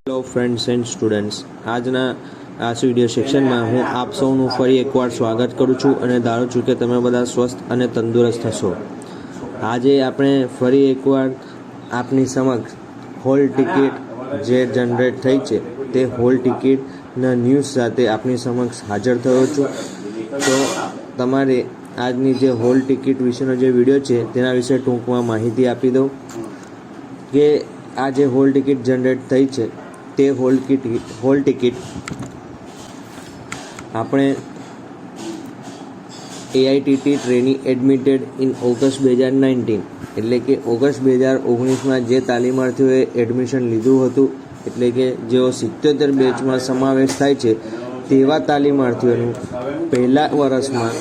Hello friends and students, આજના આ video સેક્શનમાં હું આપ સૌનું ફરી એકવાર સ્વાગત કરું છું અને ધારું છું કે તમે બધા સ્વસ્થ અને તંદુરસ્ત થશો। આજે આપણે ફરી એકવાર આપની સમક્ષ હોલ ટિકિટ જે જનરેટ થઈ છે તે હોલ ટિકિટના ન્યૂઝ સાથે આપની સમક્ષ હાજર થયો છું। તો તમારે આજની જે હોલ ટિકિટ વિશેનો જે વિડીયો છે તેના વિશે ટૂંકમાં માહિતી આપી દઉં કે આ જે હોલ ટિકિટ જનરેટ થઈ છે તે હોલ ટિકિટ આપણે AITT trainee admitted in August 2019 એટલે કે ઓગસ્ટ 2019માં જે તાલીમાર્થીઓએ એડમિશન લીધું હતું એટલે કે જેઓ 77 બેચમાં સમાવેશ થાય છે તેવા તાલીમાર્થીઓનું પહેલા વર્ષમાં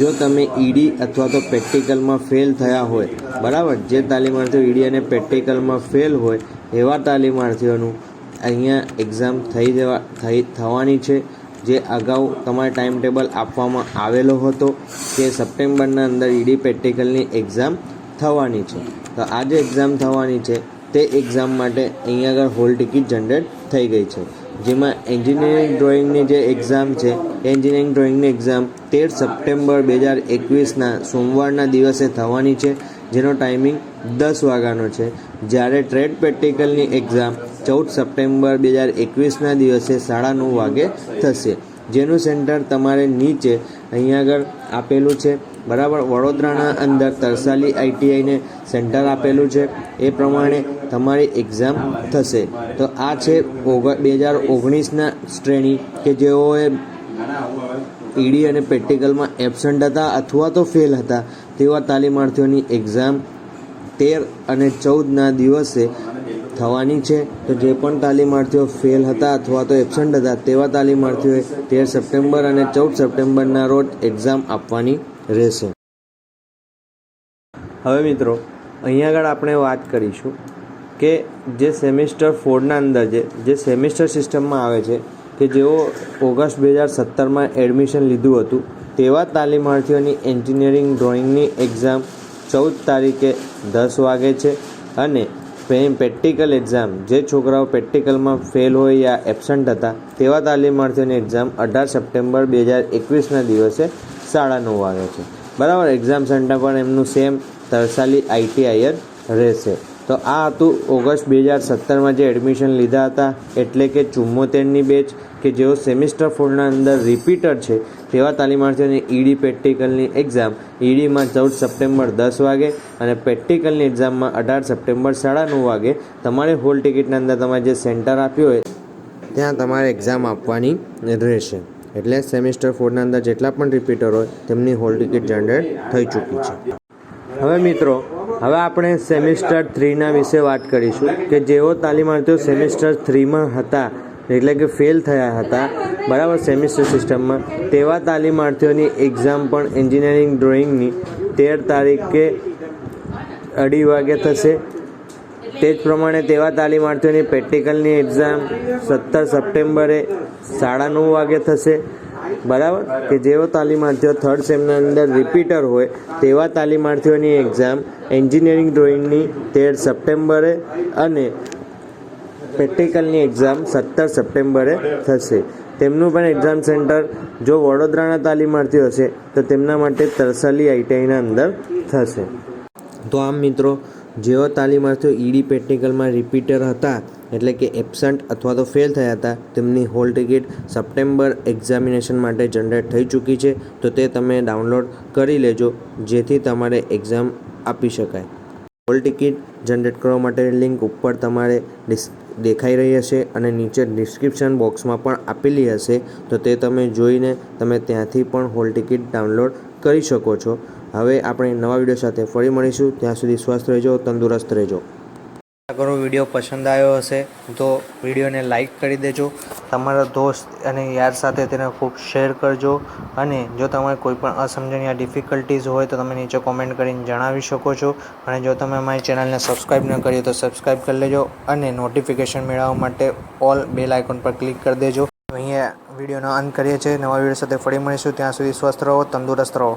જો તમે ઈડી અથવા તો પ્રેક્ટિકલમાં ફેલ થયા હોય, બરાબર, જે તાલીમાર્થીઓ ઈડી અને પ્રેક્ટિકલમાં ફેલ હોય એવા તાલીમાર્થીઓનું અહીંયા એક્ઝામ થવાની છે। જે અગાઉ તમારે ટાઈમ ટેબલ આપવામાં આવેલો હતો કે સપ્ટેમ્બરના અંદર ઈડી પ્રેક્ટિકલની એક્ઝામ થવાની છે। તો આ જે એક્ઝામ થવાની છે તે એક્ઝામ માટે અહીંયા આગળ હોલ ટિકિટ જનરેટ થઈ ગઈ છે, જેમાં એન્જિનિયરિંગ ડ્રોઈંગની જે એક્ઝામ છે એન્જિનિયરિંગ ડ્રોઈંગની એક્ઝામ 13 સપ્ટેમ્બર 2021ના સોમવારના દિવસે થવાની છે, જેનો ટાઈમિંગ 10 વાગ્યાનો છે। જ્યારે ટ્રેડ પ્રેક્ટિકલની એક્ઝામ 14 સપ્ટેમ્બર 2021ના દિવસે 9:30 વાગે થશે, જેનું સેન્ટર તમારે નીચે અહીંયા આગળ આપેલું છે, બરાબર। વડોદરાના અંદર તરસાલી I.T.I ને સેન્ટર આપેલું છે, એ પ્રમાણે તમારી એક્ઝામ થશે। તો આ છે 2019ના શ્રેણી કે જેઓએ ઈડી અને પ્રેક્ટિકલમાં એબસન્ટ હતા અથવા તો ફેલ હતા તેવા તાલીમાર્થીઓની એક્ઝામ 13 અને 14ના દિવસે થવાની છે। તો જે પણ તાલીમાર્થીઓ ફેલ હતા અથવા તો એબસન્ટ હતા તેવા તાલીમાર્થીઓએ 13 સપ્ટેમ્બર અને 14 સપ્ટેમ્બરના રોજ એક્ઝામ આપવાની રહેશે। હવે મિત્રો, અહીંયા આગળ આપણે વાત કરીશું કે જે સેમિસ્ટર 4ના અંદર જે સેમિસ્ટર સિસ્ટમમાં આવે છે કે જેઓ ઓગસ્ટ 2017માં એડમિશન લીધું હતું તેવા તાલીમાર્થીઓની એન્જિનિયરિંગ ડ્રોઈંગની એક્ઝામ 14 તારીખે 10 વાગે છે અને પ્રેક્ટિકલ એક્ઝામ જે છોકરાઓ પ્રેક્ટિકલમાં ફેલ હોય યા એબસન્ટ હતા તેવા તાલીમાર્થીઓની એક્ઝામ 18 સપ્ટેમ્બર 2021ના દિવસે 9:30 વાગે છે, બરાબર। એક્ઝામ સેન્ટર પણ એમનું સેમ તરસાલી I.T.I જ રહેશે। તો આ હતું ઓગસ્ટ 2017માં જે એડમિશન લીધા હતા એટલે કે 74ની બેચ કે જેઓ સેમિસ્ટર 4ના અંદર રિપીટર છે તેવા તાલીમાર્થીઓની ઈડી પ્રેક્ટિકલની એક્ઝામ ઈડીમાં 14 સપ્ટેમ્બર 10 વાગે અને પ્રેક્ટિકલની એક્ઝામમાં 18 સપ્ટેમ્બર 9:30 વાગે તમારે હોલ ટિકિટના અંદર તમારે જે સેન્ટર આપ્યું હોય ત્યાં તમારે એક્ઝામ આપવાની રહેશે। એટલે સેમિસ્ટર 4ના અંદર જેટલા પણ રિપીટર હોય તેમની હોલ ટિકિટ જનરેટ થઈ ચૂકી છે। હવે મિત્રો, હવે આપણે સેમિસ્ટર 3ના વિશે વાત કરીશું કે જેઓ તાલીમાર્થીઓ સેમિસ્ટર 3માં હતા એટલે કે ફેલ થયા હતા, બરાબર, સેમિસ્ટર સિસ્ટમમાં તેવા તાલીમાર્થીઓની એક્ઝામ પણ એન્જિનિયરિંગ ડ્રોઈંગની 13 તારીખે 2:30 વાગે થશે। તે જ પ્રમાણે તેવા તાલીમાર્થીઓની પ્રેક્ટિકલની એક્ઝામ 17 સપ્ટેમ્બરે 9:30 વાગે થશે, બરાબર, કે જેઓ તાલીમાર્થીઓ થર્ડ સેમના અંદર રિપીટર હોય તેવા તાલીમાર્થીઓની એક્ઝામ એન્જિનિયરિંગ ડ્રોઈંગની 13 સપ્ટેમ્બરે અને પ્રેક્ટિકલની એક્ઝામ 17 સપ્ટેમ્બરે થશે। તેમનું પણ એક્ઝામ સેન્ટર જો વડોદરાના તાલીમાર્થીઓ હશે તો તેમના માટે તરસાલી I.T.I ના અંદર થશે। તો આમ મિત્રો, જેઓ તાલીમાર્થીઓ ઈડી પ્રેક્ટિકલમાં રિપીટર હતા એટલે કે એબસન્ટ અથવા તો ફેલ થયા હતા તેમની હોલ ટિકિટ સપ્ટેમ્બર એક્ઝામિનેશન માટે જનરેટ થઈ ચૂકી છે। તો તે તમે ડાઉનલોડ કરી લેજો જેથી તમારે એક્ઝામ આપી શકાય। હોલ ટિકિટ જનરેટ કરવા માટેની લિંક ઉપર તમારે દેખાઈ રહી હશે અને નીચે ડિસ્ક્રિપ્શન બોક્સમાં પણ આપેલી હશે, તો તે તમે જોઈને તમે ત્યાંથી પણ હોલ ટિકિટ ડાઉનલોડ કરી શકો છો। હવે આપણે નવા વિડીયો સાથે ફરી મળીશું, ત્યાં સુધી સ્વસ્થ રહેજો, તંદુરસ્ત રહેજો। અગર વિડીયો પસંદ આવ્યો હશે તો વિડીયોને લાઈક કરી દેજો, તમારા દોસ્ત અને યાર સાથે તેને ખૂબ શેર કરજો અને જો તમારે કોઈ પણ અસમજણ યા ડિફિકલ્ટીઝ હોય તો તમે નીચે કોમેન્ટ કરીને જણાવી શકો છો। અને જો તમે અમારી ચેનલને સબસ્ક્રાઈબ ન કરી તો સબસ્ક્રાઈબ કરી લેજો અને નોટિફિકેશન મેળવવા માટે ઓલ બેલ આઇકોન પર ક્લિક કરી દેજો। અહીંયા વિડીયોનો અંત કરીએ છીએ, નવા વિડીયો સાથે ફરી મળીશું, ત્યાં સુધી સ્વસ્થ રહો, તંદુરસ્ત રહો।